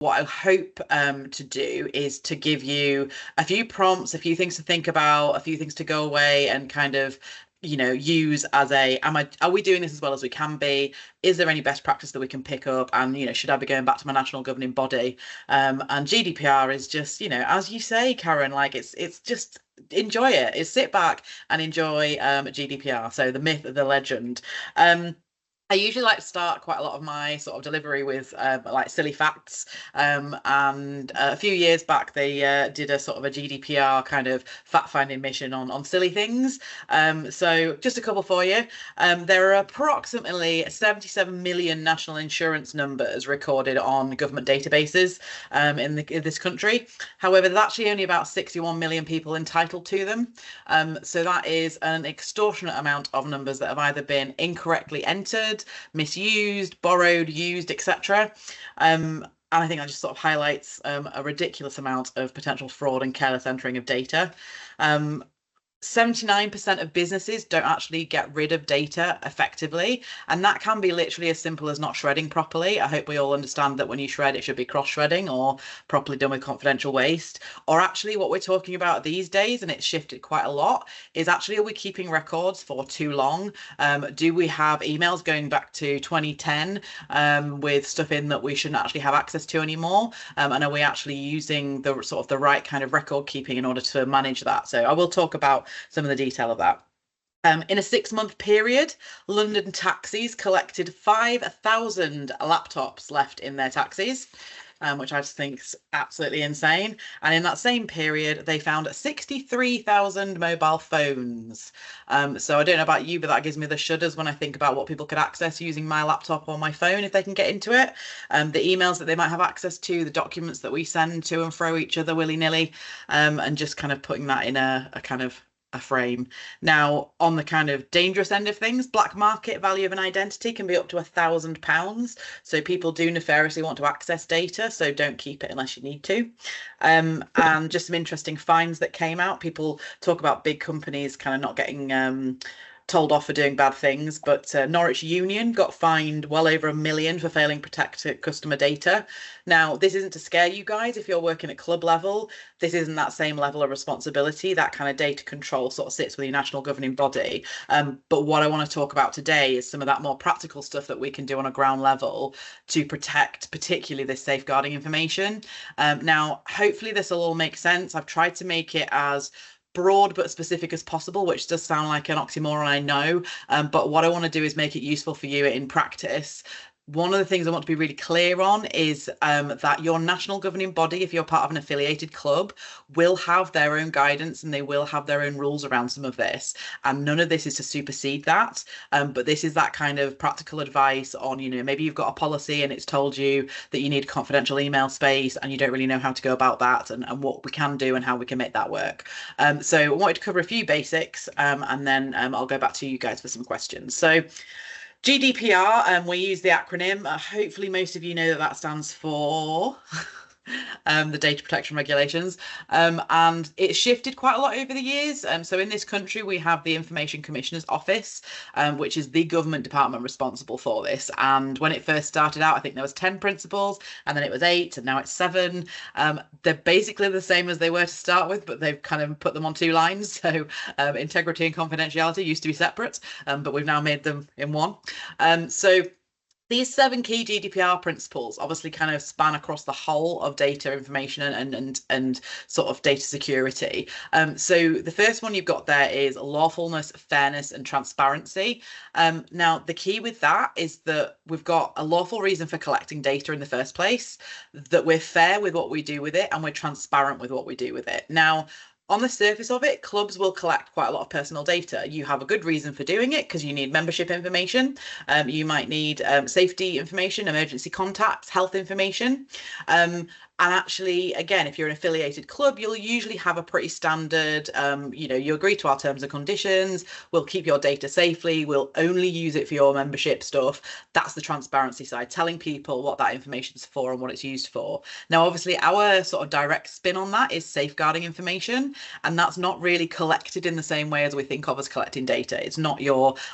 what I hope to do is to give you a few prompts, a few things to think about, a few things to go away and kind of, use as are we doing this as well as we can be? Is there any best practice that we can pick up? And, should I be going back to my national governing body? And GDPR is just, as you say, Karen, like it's just enjoy it. Is sit back and enjoy GDPR. So the myth, the legend. I usually like to start quite a lot of my sort of delivery with like silly facts. And a few years back, they did a sort of a GDPR kind of fact-finding mission on silly things. So just a couple for you. There are approximately 77 million national insurance numbers recorded on government databases in this country. However, there's actually only about 61 million people entitled to them. So that is an extortionate amount of numbers that have either been incorrectly entered, misused, borrowed, used, etc. And I think that just sort of highlights a ridiculous amount of potential fraud and careless entering of data. 79% of businesses don't actually get rid of data effectively, and that can be literally as simple as not shredding properly. I hope we all understand that when you shred, it should be cross-shredding or properly done with confidential waste. Or actually what we're talking about these days, and it's shifted quite a lot, is actually, are we keeping records for too long? Do we have emails going back to 2010 with stuff in that we shouldn't actually have access to anymore? And are we actually using the sort of the right kind of record keeping in order to manage that? So I will talk about some of the detail of that. In a 6-month period, London taxis collected 5,000 laptops left in their taxis, which I just think is absolutely insane. And in that same period, they found 63,000 mobile phones. So I don't know about you, but that gives me the shudders when I think about what people could access using my laptop or my phone if they can get into it. The emails that they might have access to, the documents that we send to and fro each other willy-nilly, and just kind of putting that in a kind of a frame. Now, on the kind of dangerous end of things, black market value of an identity can be up to £1,000. So people do nefariously want to access data, so don't keep it unless you need to. And just some interesting finds that came out. People talk about big companies kind of not getting told off for doing bad things, but Norwich Union got fined well over £1 million for failing to protect customer data. Now, this isn't to scare you guys if you're working at club level. This isn't that same level of responsibility. That kind of data control sort of sits with your national governing body. But what I want to talk about today is some of that more practical stuff that we can do on a ground level to protect particularly this safeguarding information. Now, hopefully this will all make sense. I've tried to make it as broad but specific as possible, which does sound like an oxymoron, I know, but what I want to do is make it useful for you in practice. One of the things I want to be really clear on is that your national governing body, if you're part of an affiliated club, will have their own guidance and they will have their own rules around some of this. And none of this is to supersede that. But this is that kind of practical advice on, maybe you've got a policy and it's told you that you need confidential email space and you don't really know how to go about that and what we can do and how we can make that work. So I wanted to cover a few basics and then I'll go back to you guys for some questions. So GDPR, we use the acronym. Hopefully most of you know that stands for the data protection regulations, and it's shifted quite a lot over the years. So in this country, we have the Information Commissioner's Office, which is the government department responsible for this. And when it first started out, I think there was 10 principles, and then it was 8, and now it's 7. They're basically the same as they were to start with, but they've kind of put them on 2 lines. So integrity and confidentiality used to be separate, but we've now made them in one. So these 7 key GDPR principles obviously kind of span across the whole of data information and sort of data security. So the first one you've got there is lawfulness, fairness, and transparency. Now, the key with that is that we've got a lawful reason for collecting data in the first place, that we're fair with what we do with it, and we're transparent with what we do with it. Now, on the surface of it, clubs will collect quite a lot of personal data. You have a good reason for doing it because you need membership information. You might need safety information, emergency contacts, health information. And actually, again, if you're an affiliated club, you'll usually have a pretty standard, you agree to our terms and conditions, we'll keep your data safely, we'll only use it for your membership stuff. That's the transparency side, telling people what that information is for and what it's used for. Now, obviously, our sort of direct spin on that is safeguarding information, and that's not really collected in the same way as we think of as collecting data. It's not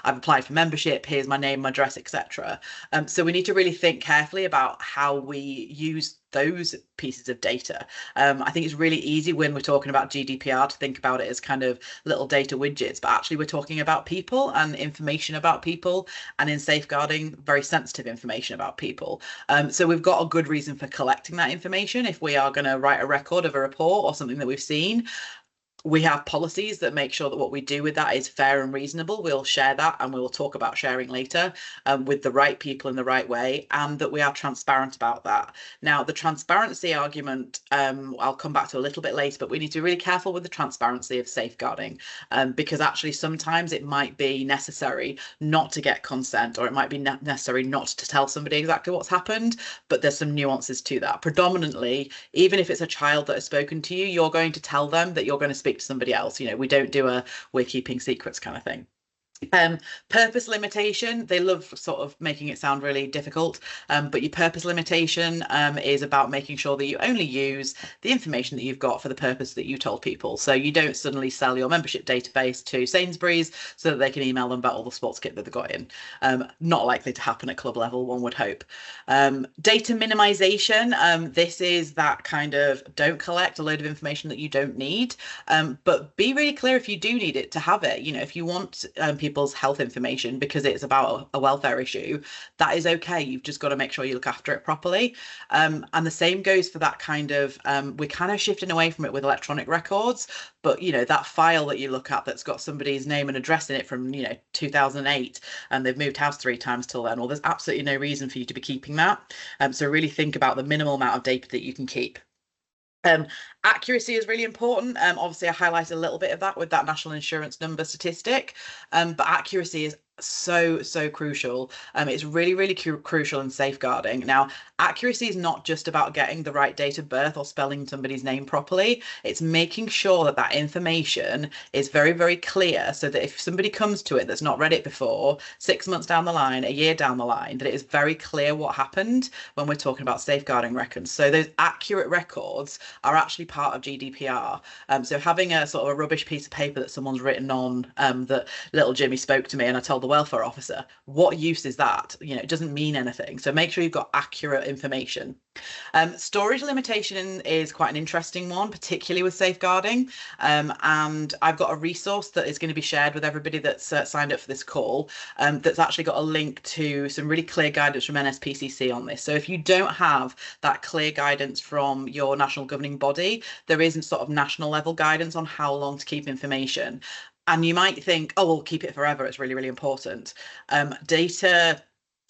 I've applied for membership, here's my name, my address, etc. So we need to really think carefully about how we use those pieces of data. I think it's really easy when we're talking about GDPR to think about it as kind of little data widgets, but actually we're talking about people and information about people, and in safeguarding, very sensitive information about people. So we've got a good reason for collecting that information if we are going to write a record of a report or something that we've seen. We have policies that make sure that what we do with that is fair and reasonable. We'll share that, and we will talk about sharing later with the right people in the right way, and that we are transparent about that. Now, the transparency argument, I'll come back to a little bit later, but we need to be really careful with the transparency of safeguarding, because actually sometimes it might be necessary not to get consent, or it might be necessary not to tell somebody exactly what's happened, but there's some nuances to that. Predominantly, even if it's a child that has spoken to you, you're going to tell them that you're going to speak to somebody else. You know, we don't do a we're keeping secrets kind of thing. Purpose limitation, they love sort of making it sound really difficult, but your purpose limitation is about making sure that you only use the information that you've got for the purpose that you told people. So you don't suddenly sell your membership database to Sainsbury's so that they can email them about all the sports kit that they've got in. Not likely to happen at club level, one would hope. Data minimization, this is that kind of don't collect a load of information that you don't need, but be really clear if you do need it to have it. You know, if you want people's health information because it's about a welfare issue, that is okay. You've just got to make sure you look after it properly. And the same goes for that kind of, we're kind of shifting away from it with electronic records, but you know, that file that you look at that's got somebody's name and address in it from, you know, 2008, and they've moved house 3 times till then, well, there's absolutely no reason for you to be keeping that. So really think about the minimal amount of data that you can keep. Accuracy is really important. Obviously, I highlighted a little bit of that with that national insurance number statistic, but accuracy is so crucial. It's really crucial in safeguarding. Now, accuracy is not just about getting the right date of birth or spelling somebody's name properly. It's making sure that that information is very clear, so that if somebody comes to it that's not read it before, 6 months down the line, a year down the line, that it is very clear what happened when we're talking about safeguarding records. So those accurate records are actually part of GDPR. So having a sort of a rubbish piece of paper that someone's written on, that little Jimmy spoke to me and I told the welfare officer, what use is that? You know, it doesn't mean anything. So make sure you've got accurate information. Storage limitation is quite an interesting one, particularly with safeguarding. And I've got a resource that is going to be shared with everybody that's signed up for this call, that's actually got a link to some really clear guidance from NSPCC on this. So if you don't have that clear guidance from your national governing body, there isn't sort of national level guidance on how long to keep information. And you might think, oh, we'll keep it forever. It's really important. Data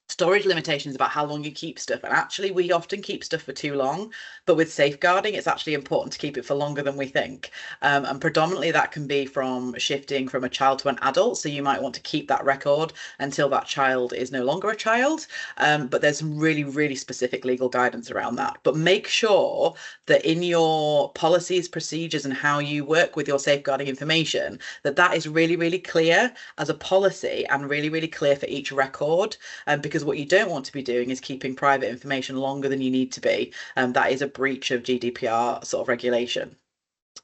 storage limitations about how long you keep stuff, and actually we often keep stuff for too long, but with safeguarding it's actually important to keep it for longer than we think, and predominantly that can be from shifting from a child to an adult. So you might want to keep that record until that child is no longer a child, but there's some really specific legal guidance around that. But make sure that in your policies, procedures, and how you work with your safeguarding information, that is really clear as a policy and really clear for each record, because what you don't want to be doing is keeping private information longer than you need to be. That is a breach of GDPR sort of regulation.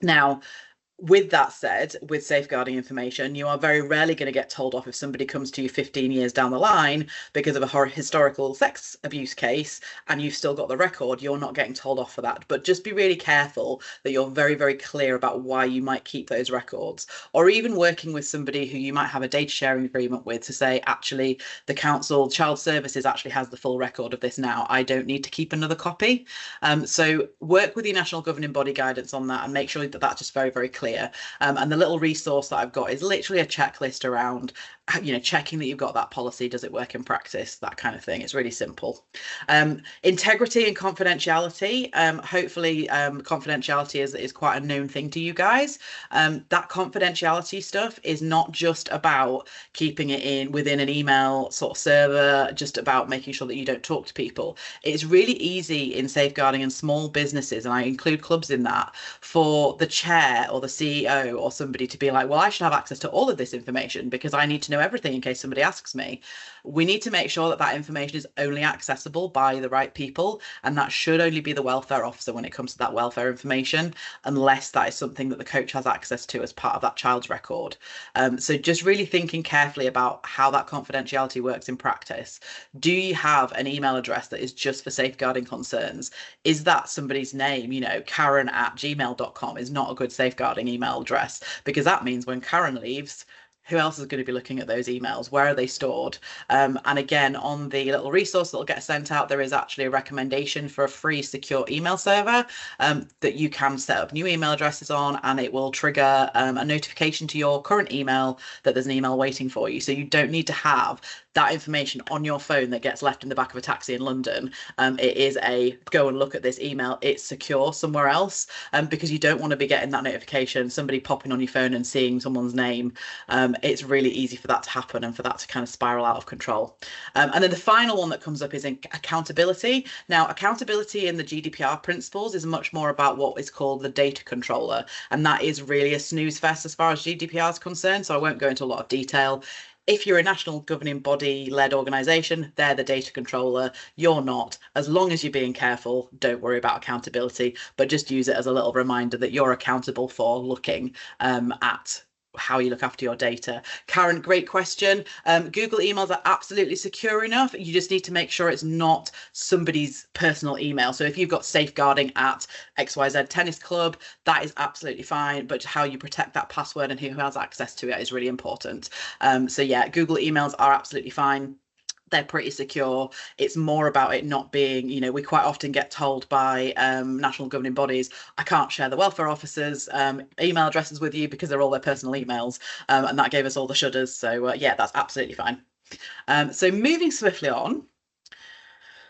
Now, with that said, with safeguarding information, you are very rarely going to get told off if somebody comes to you 15 years down the line because of a historical sex abuse case and you've still got the record. You're not getting told off for that. But just be really careful that you're very clear about why you might keep those records, or even working with somebody who you might have a data sharing agreement with to say, actually, the council, child services actually has the full record of this now. I don't need to keep another copy. So work with your national governing body guidance on that and make sure that that's just very clear. And the little resource that I've got is literally a checklist around, you know, checking that you've got that policy. Does it work in practice? That kind of thing. It's really simple. Integrity and confidentiality. Hopefully confidentiality is quite a known thing to you guys. That confidentiality stuff is not just about keeping it within an email sort of server, just about making sure that you don't talk to people. It's really easy in safeguarding in small businesses, and I include clubs in that, for the chair or the CEO or somebody to be like, well, I should have access to all of this information because I need to know everything in case somebody asks me. We need to make sure that that information is only accessible by the right people, and that should only be the welfare officer when it comes to that welfare information, unless that is something that the coach has access to as part of that child's record. So just really thinking carefully about how that confidentiality works in practice. Do you have an email address that is just for safeguarding concerns? Is that somebody's name? Karen@gmail.com is not a good safeguarding email address, because that means when Karen leaves, who else is going to be looking at those emails? Where are they stored? And again, on the little resource that will get sent out, there is actually a recommendation for a free secure email server that you can set up new email addresses on, and it will trigger a notification to your current email that there's an email waiting for you. So you don't need to have that information on your phone that gets left in the back of a taxi in London. It is a go and look at this email, it's secure somewhere else, because you don't want to be getting that notification, somebody popping on your phone and seeing someone's name. It's really easy for that to happen and for that to kind of spiral out of control. And then the final one that comes up is accountability. Now, accountability in the GDPR principles is much more about what is called the data controller, and that is really a snooze fest as far as GDPR is concerned, so I won't go into a lot of detail. If you're a national governing body led organisation, they're the data controller. You're not. As long as you're being careful, don't worry about accountability, but just use it as a little reminder that you're accountable for looking at how you look after your data. Karen, great question. Google emails are absolutely secure enough. You just need to make sure it's not somebody's personal email. So if you've got safeguarding at XYZ tennis club, that is absolutely fine. But how you protect that password and who has access to it is really important. So yeah, Google emails are absolutely fine. They're pretty secure. It's more about it not being, we quite often get told by national governing bodies, I can't share the welfare officers' email addresses with you because they're all their personal emails. And that gave us all the shudders. So yeah, that's absolutely fine. So moving swiftly on,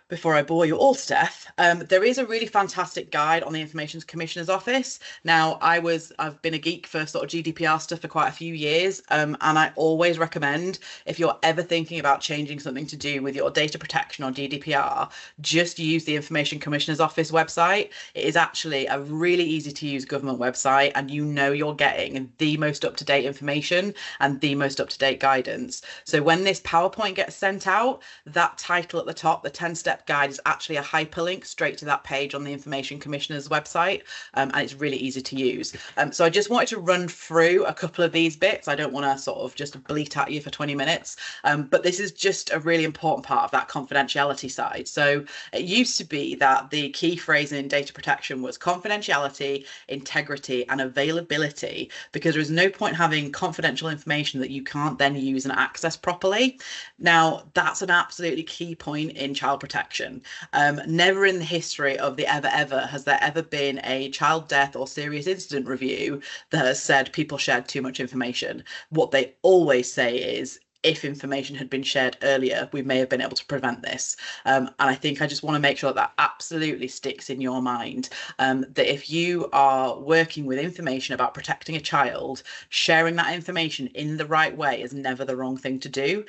before I bore you all to death, there is a really fantastic guide on the Information Commissioner's Office. Now, I've been a geek for sort of GDPR stuff for quite a few years, and I always recommend, if you're ever thinking about changing something to do with your data protection or GDPR, just use the Information Commissioner's Office website. It is actually a really easy to use government website, and you're getting the most up-to-date information and the most up-to-date guidance. So when this PowerPoint gets sent out, that title at the top, the 10-step guide, is actually a hyperlink straight to that page on the Information Commissioner's website, and it's really easy to use. So I just wanted to run through a couple of these bits. I don't want to sort of just bleat at you for 20 minutes, but this is just a really important part of that confidentiality side. So it used to be that the key phrase in data protection was confidentiality, integrity, and availability, because there is no point having confidential information that you can't then use and access properly. Now, that's an absolutely key point in child protection. Never in the history of the ever has there ever been a child death or serious incident review that has said people shared too much information. What they always say is, if information had been shared earlier, we may have been able to prevent this. And I think I just want to make sure that absolutely sticks in your mind, that if you are working with information about protecting a child, sharing that information in the right way is never the wrong thing to do.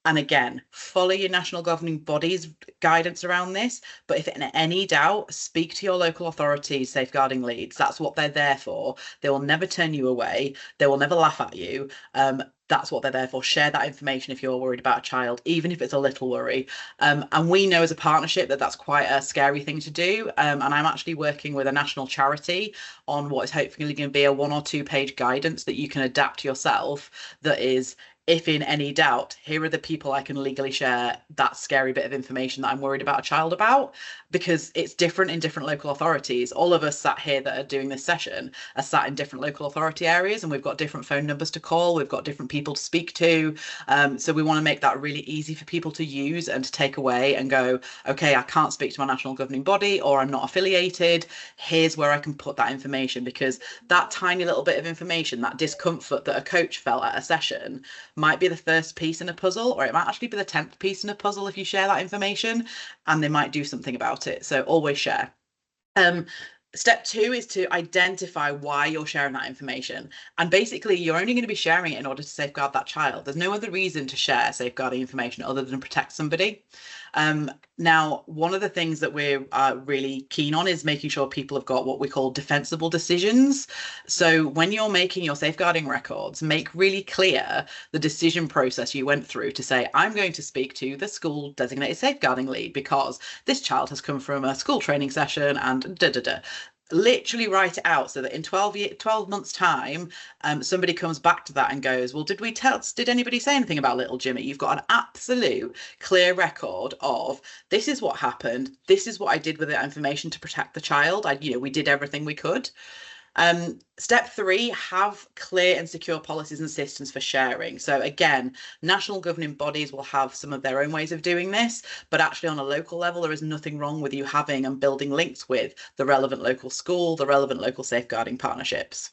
And again, follow your national governing body's guidance around this. But if in any doubt, speak to your local authorities, safeguarding leads. That's what they're there for. They will never turn you away. They will never laugh at you. That's what they're there for. Share that information if you're worried about a child, even if it's a little worry. And we know as a partnership that that's quite a scary thing to do. And I'm actually working with a national charity on what is hopefully going to be a 1 or 2 page guidance that you can adapt yourself. That is, if in any doubt, here are the people I can legally share that scary bit of information that I'm worried about a child about, because it's different in different local authorities. All of us sat here that are doing this session are sat in different local authority areas, and we've got different phone numbers to call. We've got different people to speak to. So we want to make that really easy for people to use and to take away and go, okay, I can't speak to my national governing body, or I'm not affiliated. Here's where I can put that information, because that tiny little bit of information, that discomfort that a coach felt at a session, might be the first piece in a puzzle, or it might actually be the 10th piece in a puzzle if you share that information, and they might do something about it. So always share. Step 2 is to identify why you're sharing that information. And basically, you're only going to be sharing it in order to safeguard that child. There's no other reason to share safeguarding information other than protect somebody. Now, one of the things that we're really keen on is making sure people have got what we call defensible decisions. So when you're making your safeguarding records, make really clear the decision process you went through to say, I'm going to speak to the school designated safeguarding lead because this child has come from a school training session and da da da. Literally write it out so that in 12 months time, somebody comes back to that and goes, well, did anybody say anything about little Jimmy? You've got an absolute clear record of this is what happened. This is what I did with the information to protect the child. We did everything we could. Step 3, have clear and secure policies and systems for sharing. So again, national governing bodies will have some of their own ways of doing this, but actually on a local level, there is nothing wrong with you having and building links with the relevant local school, the relevant local safeguarding partnerships.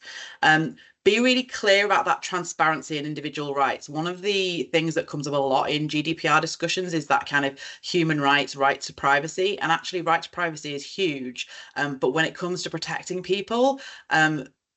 Be really clear about that transparency and individual rights. One of the things that comes up a lot in GDPR discussions is that kind of human rights, right to privacy. And actually, right to privacy is huge. But when it comes to protecting people,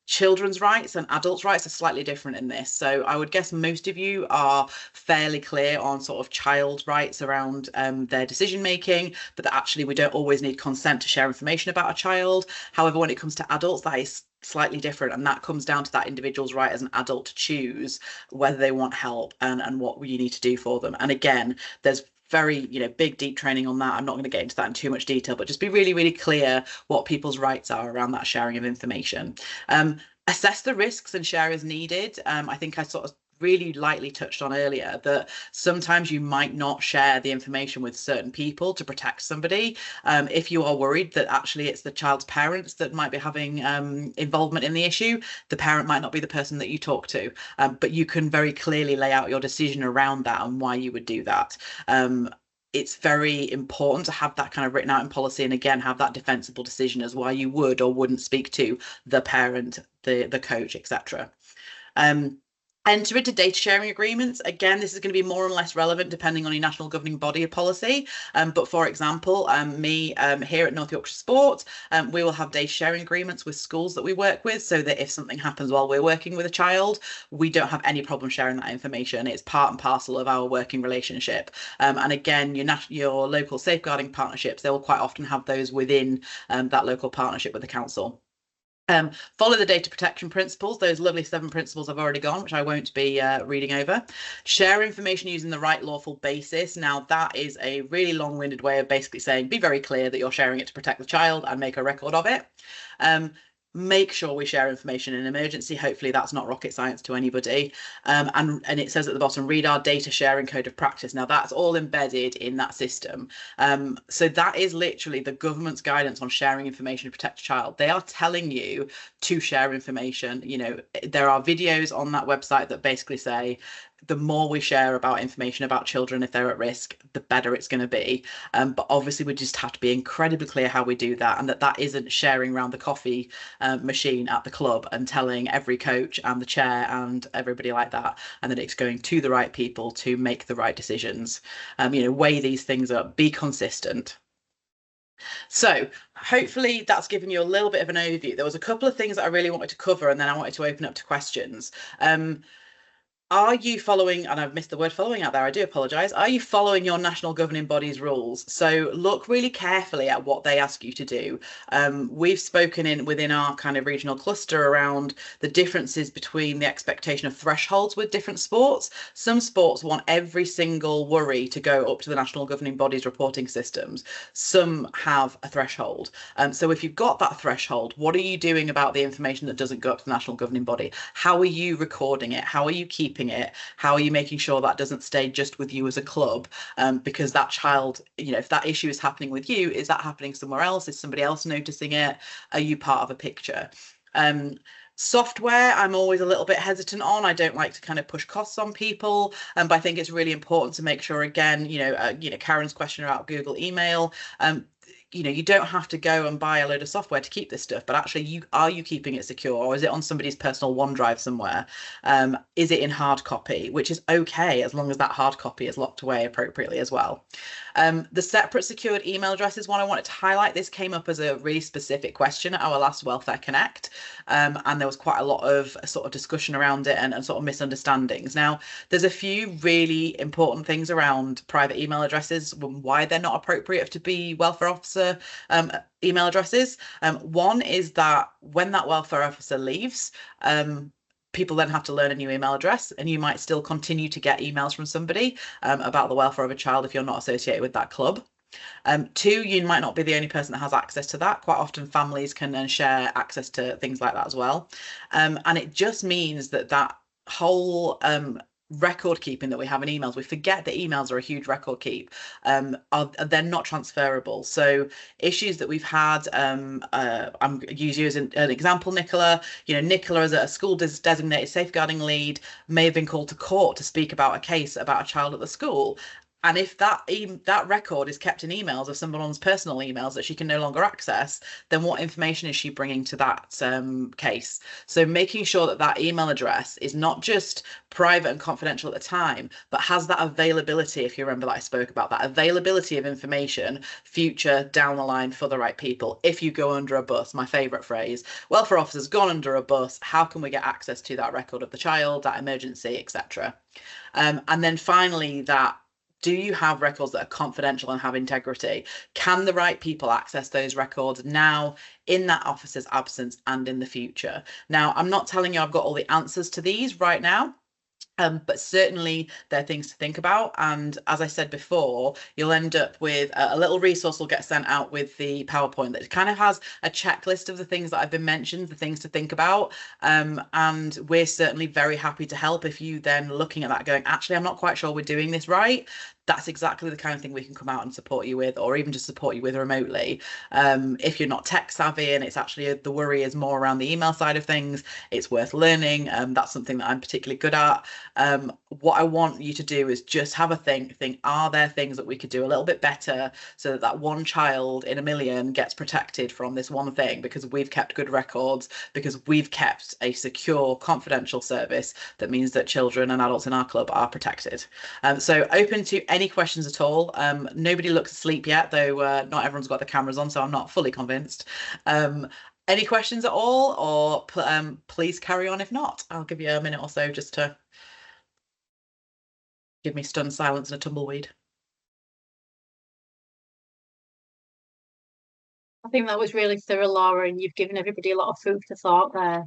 children's rights and adults' rights are slightly different in this. So I would guess most of you are fairly clear on sort of child rights around their decision making, but that actually we don't always need consent to share information about a child. However, when it comes to adults, that is slightly different, and that comes down to that individual's right as an adult to choose whether they want help and what you need to do for them. And again, there's very big deep training on that. I'm not going to get into that in too much detail, but just be really, really clear what people's rights are around that sharing of information. Assess the risks and share as needed. I think I sort of really lightly touched on earlier that sometimes you might not share the information with certain people to protect somebody. If you are worried that actually it's the child's parents that might be having involvement in the issue, the parent might not be the person that you talk to, but you can very clearly lay out your decision around that and why you would do that. It's very important to have that kind of written out in policy, and again have that defensible decision as why you would or wouldn't speak to the parent, the coach, etc. Enter into data sharing agreements. Again, this is going to be more and less relevant depending on your national governing body of policy. But for example, here at North Yorkshire Sport, we will have data sharing agreements with schools that we work with, so that if something happens while we're working with a child, we don't have any problem sharing that information. It's part and parcel of our working relationship. And again, your local safeguarding partnerships, they will quite often have those within that local partnership with the council. Follow the data protection principles, those lovely 7 principles I've already gone, which I won't be reading over. Share information using the right lawful basis. Now, that is a really long-winded way of basically saying, be very clear that you're sharing it to protect the child and make a record of it. Make sure we share information in emergency. Hopefully that's not rocket science to anybody. And it says at the bottom, read our data sharing code of practice. Now that's all embedded in that system. So that is literally the government's guidance on sharing information to protect a child. They are telling you to share information. There are videos on that website that basically say, the more we share about information about children, if they're at risk, the better it's going to be. But obviously we just have to be incredibly clear how we do that, and that isn't sharing around the coffee machine at the club and telling every coach and the chair and everybody like that, and that it's going to the right people to make the right decisions. Weigh these things up, be consistent. So hopefully that's given you a little bit of an overview. There was a couple of things that I really wanted to cover, and then I wanted to open up to questions. Are you following, and I've missed the word following out there, I do apologise, are you following your national governing body's rules? So look really carefully at what they ask you to do. We've spoken within our kind of regional cluster around the differences between the expectation of thresholds with different sports. Some sports want every single worry to go up to the national governing body's reporting systems. Some have a threshold. So if you've got that threshold, what are you doing about the information that doesn't go up to the national governing body? How are you recording it? How are you keeping it? How are you making sure that doesn't stay just with you as a club? Because that child, if that issue is happening with you, is that happening somewhere else? Is somebody else noticing it? Are you part of a picture? Software, I'm always a little bit hesitant on. I don't like to kind of push costs on people, but I think it's really important to make sure, again, Karen's question about Google email, you don't have to go and buy a load of software to keep this stuff, but actually are you keeping it secure, or is it on somebody's personal OneDrive somewhere? Is it in hard copy, which is okay as long as that hard copy is locked away appropriately as well. The separate secured email address is one I wanted to highlight. This came up as a really specific question at our last Welfare Connect, and there was quite a lot of sort of discussion around it and sort of misunderstandings. Now, there's a few really important things around private email addresses, why they're not appropriate to be welfare officer email addresses. One is that when that welfare officer leaves, people then have to learn a new email address, and you might still continue to get emails from somebody about the welfare of a child if you're not associated with that club. Two, you might not be the only person that has access to that. Quite often families can then share access to things like that as well. And it just means that that whole record keeping that we have in emails, we forget that emails are a huge record keep. They're not transferable. So issues that we've had, I'm use you as an example, Nicola. Nicola as a school designated safeguarding lead may have been called to court to speak about a case about a child at the school. And if that record is kept in emails of someone's personal emails that she can no longer access, then what information is she bringing to that case? So making sure that that email address is not just private and confidential at the time, but has that availability, if you remember that I spoke about that availability of information future down the line for the right people. If you go under a bus, my favourite phrase, welfare officer's gone under a bus, how can we get access to that record of the child, that emergency, etc.? And then finally, do you have records that are confidential and have integrity? Can the right people access those records now, in that officer's absence, and in the future? Now, I'm not telling you I've got all the answers to these right now. But certainly there are things to think about. And as I said before, you'll end up with a little resource will get sent out with the PowerPoint that kind of has a checklist of the things that I've been mentioned, the things to think about. And we're certainly very happy to help if you then looking at that going, actually, I'm not quite sure we're doing this right. That's exactly the kind of thing we can come out and support you with, or even just support you with remotely. If you're not tech savvy and it's actually the worry is more around the email side of things, it's worth learning. That's something that I'm particularly good at. What I want you to do is just have a think, are there things that we could do a little bit better so that that one child in a million gets protected from this one thing, because we've kept good records, because we've kept a secure, confidential service that means that children and adults in our club are protected. So open to any questions at all. Nobody looks asleep yet, though not everyone's got the cameras on, so I'm not fully convinced. Any questions at all, or please carry on. If not, I'll give you a minute or so just to give me stunned silence and a tumbleweed. I think that was really thorough, Laura, and you've given everybody a lot of food for thought there.